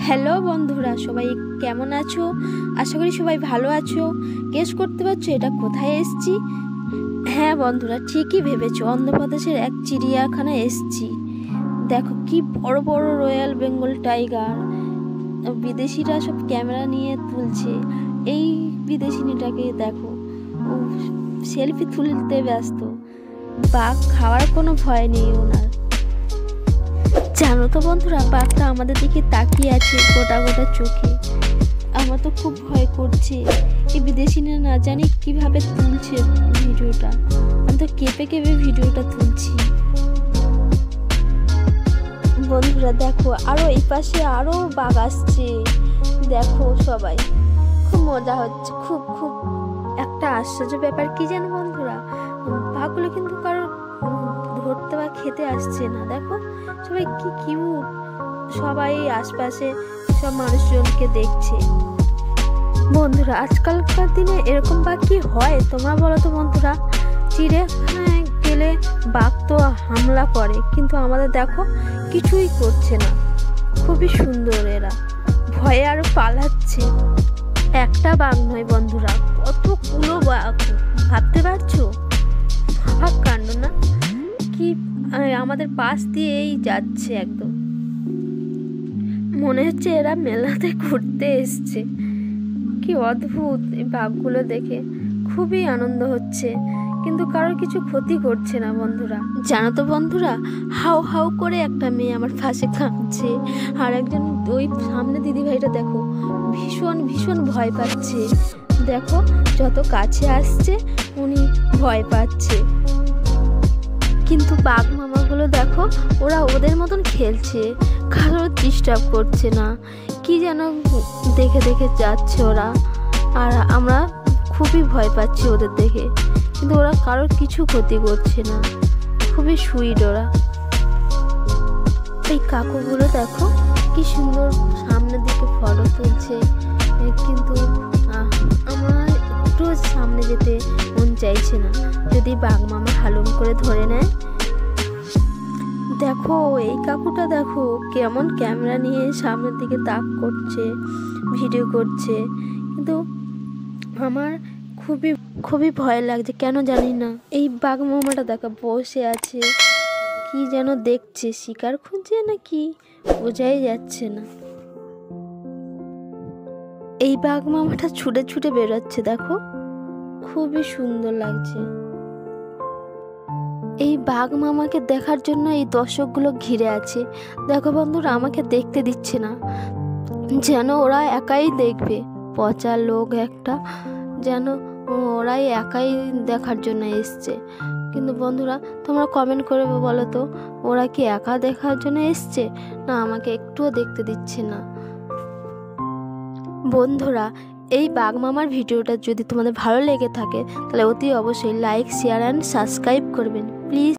Hello বন্ধুরা, সবাই কেমন আছো? আশা করি সবাই ভালো আছো। গেস করতে পারছো এটা কোথায় এসেছি? হ্যাঁ বন্ধুরা, ঠিকই ভেবেছো, অন্ধ্রপ্রদেশের এক চিড়িয়াখানায় এসেছি। দেখো কি বড় বড় রয়্যাল বেঙ্গল টাইগার। বিদেশিরা সব ক্যামেরা নিয়ে তুলছে। এই বিদেশিনীটাকে দেখো, ও সেলফি তুলতে ব্যস্ত। বাঘ খাওয়ার কোনো ভয় নেই ওনার। জানো তো বন্ধুরা, বাঘটা আমাদের দিকে তাকিয়ে আছে গোটা গোটা চোখে। আমার তো খুব ভয় করছে। এই বিদেশিরা না জানি কিভাবে তুলছে ভিডিওটা। আমি তো কেঁপে কেঁপে ভিডিওটা তুলছি। বন্ধুরা দেখো, আরো এই পাশে আরো বাঘ আসছে। দেখো সবাই, খুব মজা হচ্ছে। খুব খুব একটা আশ্চর্য ব্যাপার কি জানো বন্ধুরা, বাঘগুলো কিন্তু কারোর ধরতে বা খেতে আসছে না। দেখো সবাই কি কিউট, সবাই আশপাশে সব মানুষজনকে দেখছে। বন্ধুরা আজকালকার দিনে এরকম বাঘ কি হয় তোমরা বলো তো বন্ধুরা? চিড়িয়াখানায় গেলে বাঘ তো হামলা করে, কিন্তু আমাদের দেখো কিছুই করছে না। খুবই সুন্দর, এরা ভয়ে আরো পালাচ্ছে। একটা বাঘ নয় বন্ধুরা, কতগুলো বাঘ, ভাবতে পারছো? অবাক কাণ্ড না? কি আমাদের পাশ দিয়েই যাচ্ছে একদম। মনে হচ্ছে এরা মেলাতে ঘুরতে এসছে। কি অদ্ভুত এই বাঘগুলো দেখে, খুবই আনন্দ হচ্ছে, কিন্তু কারোর কিছু ক্ষতি করছে না বন্ধুরা। জানো তো বন্ধুরা, হাউ হাউ করে একটা মেয়ে আমার পাশে কাঁদছে, আর একজন ওই সামনে দিদিভাইটা দেখো ভীষণ ভীষণ ভয় পাচ্ছে। দেখো যত কাছে আসছে উনি ভয় পাচ্ছে, কিন্তু বাঘ মামাগুলো দেখো ওরা ওদের মতন খেলছে, কারোর ডিস্টার্ব করছে না। কি যেন দেখে দেখে যাচ্ছে ওরা, আর আমরা খুবই ভয় পাচ্ছি ওদের দেখে, কিন্তু ওরা কারোর কিছু ক্ষতি করছে না। খুবই সুইট ওরা। এই কাকুগুলো দেখো কি সুন্দর সামনের দিকে ফটো তুলছে, কিন্তু আমার একটু সামনে যেতে মন চাইছে না, যদি বাঘ মামা হালুম করে ধরে নেয়। দেখো এই কাকুটা দেখো কেমন ক্যামেরা নিয়ে সামনের দিকে তাক করছে, ভিডিও করছে, কিন্তু আমার খুবই খুবই ভয় লাগছে, কেন জানি না। এই বাঘ মামাটা দেখো বসে আছে, কি যেন দেখছে, শিকার খুঁজছে নাকি বোঝাই যাচ্ছে না। এই বাঘ মামাটা ছুটে ছুটে বেরোচ্ছে, দেখো খুবই সুন্দর লাগছে। এই বাঘ মামাকে দেখার জন্য এই দর্শকগুলো ঘিরে আছে। দেখো বন্ধুরা, আমাকে দেখতে দিচ্ছে না, যেন ওরা একাই দেখবে। পচা লোক একটা, যেন ওরাই একাই দেখার জন্য এসছে। কিন্তু বন্ধুরা তোমরা কমেন্ট করে বলো তো, ওরা কি একা দেখার জন্য এসছে, না আমাকে একটুও দেখতে দিচ্ছে না? বন্ধুরা এই বাঘ মামার ভিডিওটা যদি তোমাদের ভালো লেগে থাকে তাহলে অতি অবশ্যই লাইক, শেয়ার অ্যান্ড সাবস্ক্রাইব করবেন প্লিজ।